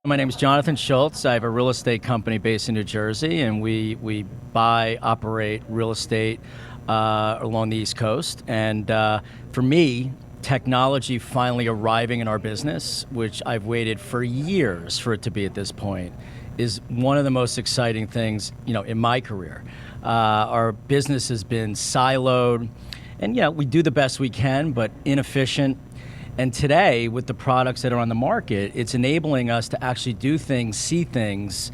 My name is Jonathan Schultz. I have a real estate company based in New Jersey, and we buy, operate real estate along the East Coast. And for me, technology finally arriving in our business, which I've waited for years for it to be at this point, is one of the most exciting things, in my career. Our business has been siloed, and we do the best we can, but inefficient. And today, with the products that are on the market, it's enabling us to actually do things, see things,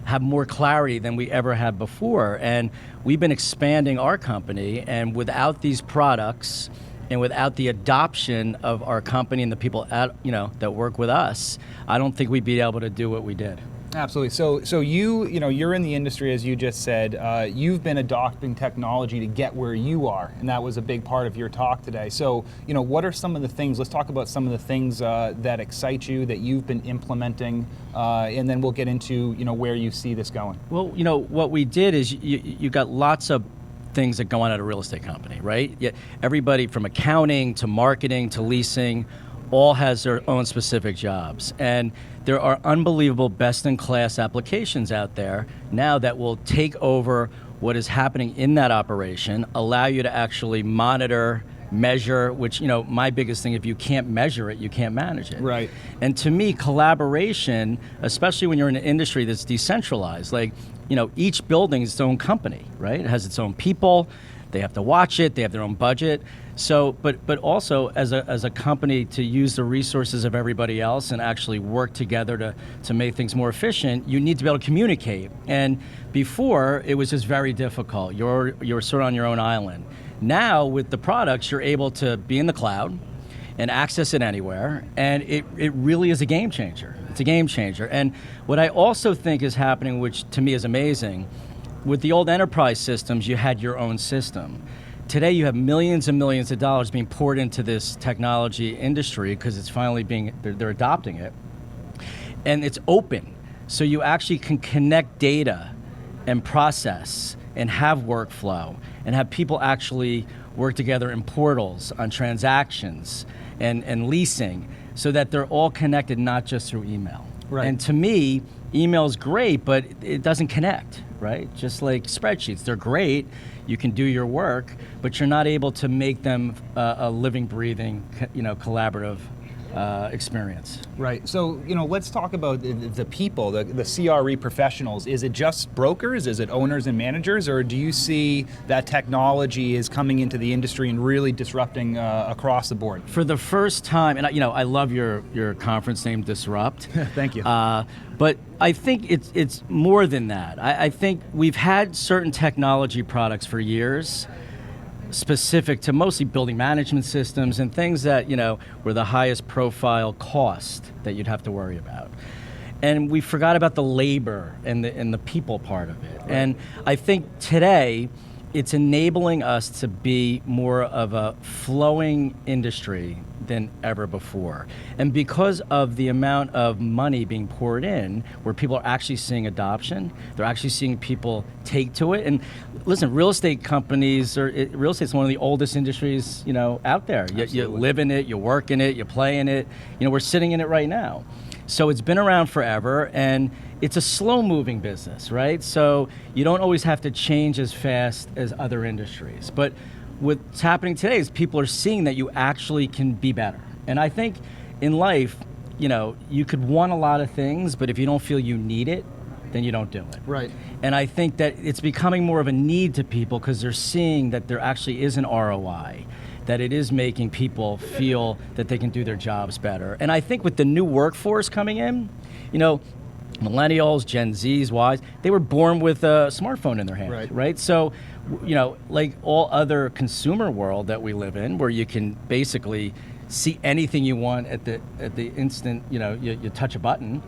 have more clarity than we ever have before. And we've been expanding our company, and without these products, and without the adoption of our company and the people that work with us, I don't think we'd be able to do what we did. Absolutely. So you're in the industry, as you just said. You've been adopting technology to get where you are, and that was a big part of your talk today. So, what are some of the things? Let's talk about some of the things that excite you, that you've been implementing, and then we'll get into where you see this going. Well, what we did is you got lots of things that go on at a real estate company, right? Everybody from accounting to marketing to leasing all has their own specific jobs. And there are unbelievable best-in-class applications out there now that will take over what is happening in that operation, allow you to actually monitor, measure, which, my biggest thing, if you can't measure it, you can't manage it. Right. And to me, collaboration, especially when you're in an industry that's decentralized, each building is its own company, right? It has its own people. They have to watch it. They have their own budget. So, but also as a company, to use the resources of everybody else and actually work together to make things more efficient, you need to be able to communicate. And before, it was just very difficult. You're sort of on your own island. Now, with the products, you're able to be in the cloud and access it anywhere, and it really is a game changer. It's a game changer. And what I also think is happening, which to me is amazing, with the old enterprise systems, you had your own system. Today, you have millions and millions of dollars being poured into this technology industry because it's finally they're adopting it. And it's open. So you actually can connect data and process and have workflow and have people actually work together in portals on transactions and leasing so that they're all connected, not just through email. Right. And to me, email's great, but it doesn't connect, right? Just like spreadsheets, they're great. You can do your work, but you're not able to make them a living, breathing, collaborative experience. Right. So, let's talk about the people, the CRE professionals. Is it just brokers? Is it owners and managers? Or do you see that technology is coming into the industry and really disrupting across the board? For the first time, and I love your conference name, Disrupt. Thank you. But I think it's more than that. I think we've had certain technology products for years, specific to mostly building management systems and things that, were the highest profile cost that you'd have to worry about. And we forgot about the labor and the people part of it. Right. And I think today, it's enabling us to be more of a flowing industry than ever before. And because of the amount of money being poured in, where people are actually seeing adoption, they're actually seeing people take to it. And listen, real estate companies, real estate's one of the oldest industries, out there. You live in it, you work in it, you play in it. We're sitting in it right now. So it's been around forever, and it's a slow-moving business, right? So you don't always have to change as fast as other industries. But what's happening today is people are seeing that you actually can be better. And I think in life, you could want a lot of things, but if you don't feel you need it, then you don't do it. Right. And I think that it's becoming more of a need to people because they're seeing that there actually is an ROI, that it is making people feel that they can do their jobs better. And I think with the new workforce coming in, millennials, Gen Zs, Ys, they were born with a smartphone in their hand, right? So, like all other consumer world that we live in, where you can basically see anything you want at the instant, you touch a button,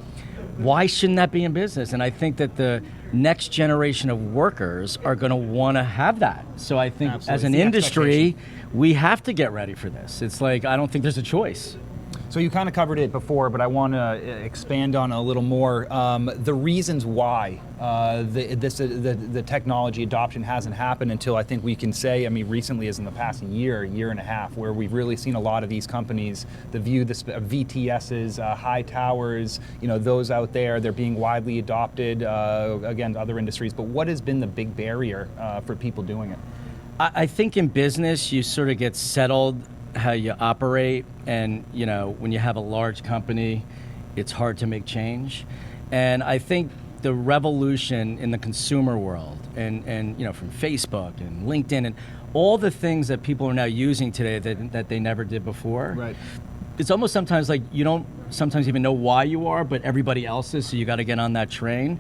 why shouldn't that be in business? And I think that the next generation of workers are going to want to have that. So I think as an industry, we have to get ready for this. It's like, I don't think there's a choice. So you kind of covered it before, but I want to expand on it a little more. The reasons why the technology adoption hasn't happened until I think we can say, I mean, recently as in the past year and a half, where we've really seen a lot of these companies, the VTSs, high towers, those out there, they're being widely adopted, again, other industries. But what has been the big barrier for people doing it? I think in business, you sort of get settled how you operate, and when you have a large company, it's hard to make change. And I think the revolution in the consumer world, and from Facebook and LinkedIn and all the things that people are now using today that they never did before. Right. It's almost sometimes like you don't sometimes even know why you are, but everybody else is, so you got to get on that train.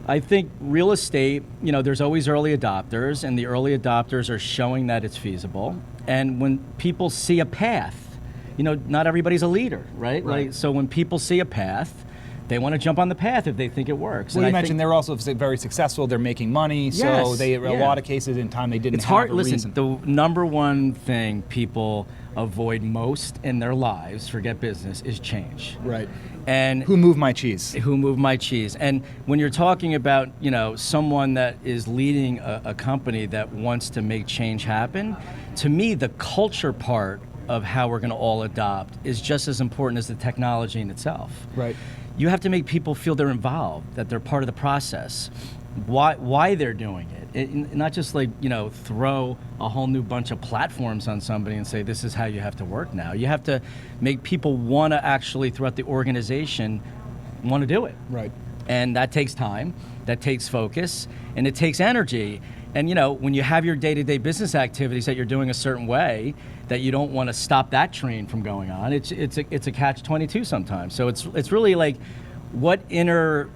I think real estate, there's always early adopters, and the early adopters are showing that it's feasible. And when people see a path, not everybody's a leader, right? Right. So when people see a path, they want to jump on the path if they think it works. Well, and you mentioned they're also very successful. They're making money, so a lot of cases in time they didn't have a reason. Listen, the number one thing people avoid most in their lives, forget business, is change. Right. And who moved my cheese? Who moved my cheese? And when you're talking about, someone that is leading a company that wants to make change happen, to me, the culture part of how we're going to all adopt is just as important as the technology in itself. Right. You have to make people feel they're involved, that they're part of the process, why they're doing it. Not just throw a whole new bunch of platforms on somebody and say, this is how you have to work now. You have to make people want to actually, throughout the organization, want to do it. Right. And that takes time, that takes focus, and it takes energy. And when you have your day-to-day business activities that you're doing a certain way, that you don't want to stop that train from going on, it's a catch-22 sometimes. So it's really like, what inner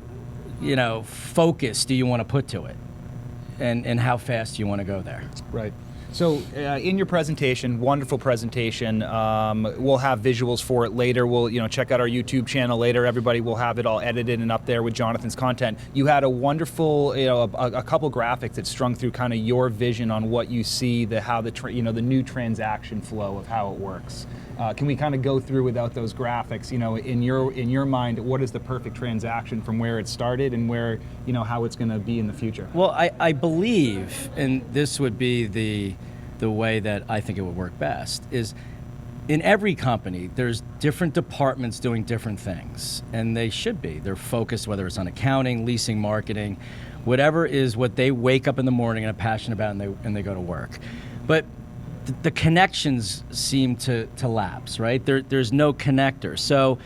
focus do you want to put to it, and how fast do you want to go there? Right. So in your presentation, wonderful presentation, we'll have visuals for it later. We'll check out our YouTube channel later. Everybody will have it all edited and up there with Jonathan's content. You had a wonderful, a couple graphics that strung through kind of your vision on what you see, how the new transaction flow of how it works. Can we kind of go through without those graphics? In your mind, what is the perfect transaction from where it started and where how it's going to be in the future? Well, I believe, and this would be the way that I think it would work best, is in every company there's different departments doing different things, and they should be. They're focused, whether it's on accounting, leasing, marketing, whatever is what they wake up in the morning and are passionate about, and they go to work. But the connections seem to lapse, right? There's no connector. So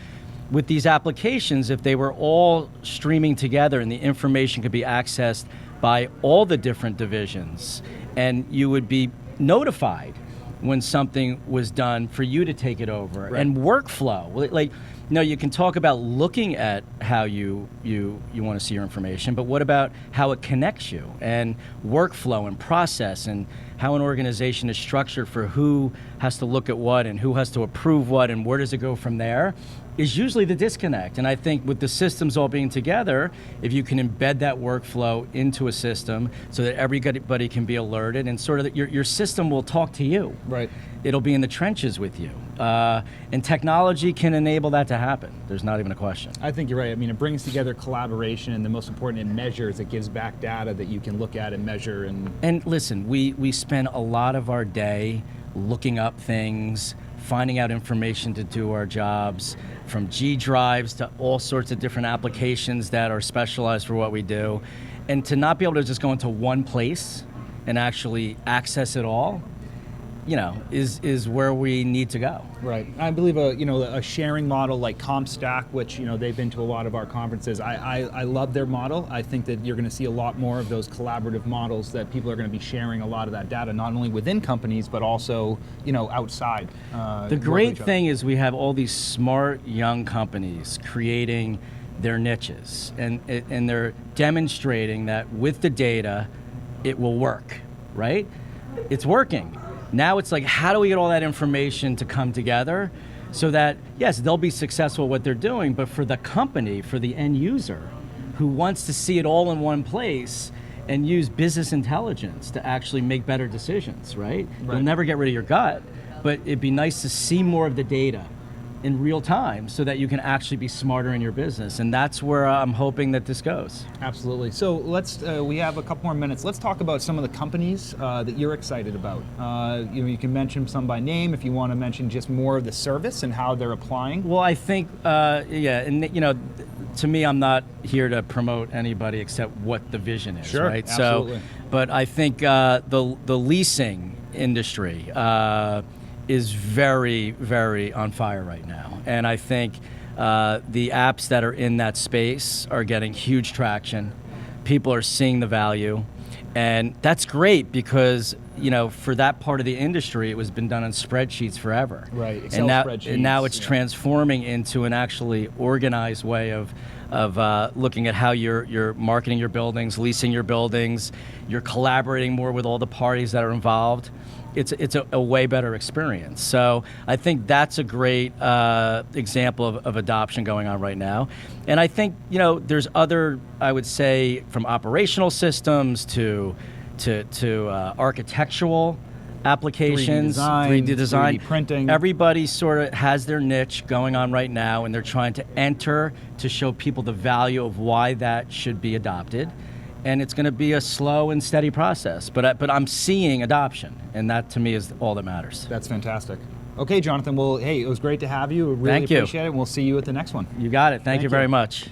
with these applications, if they were all streaming together and the information could be accessed by all the different divisions, and you would be notified when something was done for you to take it over. Right. And workflow, you can talk about looking at how you want to see your information, but what about how it connects you, and workflow and process, and how an organization is structured for who has to look at what and who has to approve what and where does it go from there, is usually the disconnect. And I think with the systems all being together, if you can embed that workflow into a system so that everybody can be alerted, and sort of your system will talk to you. Right. It'll be in the trenches with you. And technology can enable that to happen. There's not even a question. I think you're right. I mean, it brings together collaboration, and the most important, it measures. It gives back data that you can look at and measure. And listen, we spend a lot of our day looking up things, finding out information to do our jobs, from G drives to all sorts of different applications that are specialized for what we do. And to not be able to just go into one place and actually access it all, is where we need to go. Right. I believe a sharing model like CompStack, which they've been to a lot of our conferences. I love their model. I think that you're going to see a lot more of those collaborative models, that people are going to be sharing a lot of that data, not only within companies but also outside. The great thing is we have all these smart young companies creating their niches, and they're demonstrating that with the data, it will work. Right? It's working. Now it's like, how do we get all that information to come together so that, yes, they'll be successful at what they're doing, but for the company, for the end user who wants to see it all in one place and use business intelligence to actually make better decisions, right? You'll never get rid of your gut, but it'd be nice to see more of the data in real time so that you can actually be smarter in your business. And that's where I'm hoping that this goes. Absolutely. So let's, we have a couple more minutes. Let's talk about some of the companies that you're excited about. You can mention some by name if you want to mention just more of the service and how they're applying. Well, I think, to me, I'm not here to promote anybody except what the vision is, Sure, right? absolutely. So, but I think the leasing industry is very, very on fire right now. And I think the apps that are in that space are getting huge traction. People are seeing the value. And that's great because, for that part of the industry, it was been done on spreadsheets forever. Right, Excel spreadsheets. And now it's transforming into an actually organized way of looking at how you're marketing your buildings, leasing your buildings, you're collaborating more with all the parties that are involved. It's a way better experience. So I think that's a great example of adoption going on right now. And I think, there's other, I would say, from operational systems to architectural applications, 3D design, 3D printing. Everybody sort of has their niche going on right now, and they're trying to enter to show people the value of why that should be adopted. And it's going to be a slow and steady process, but I'm seeing adoption, and that to me is all that matters. That's fantastic. Okay, Jonathan, well, hey, it was great to have you. We really Thank you. appreciate it, and we'll see you at the next one. You got it. Thank you very much.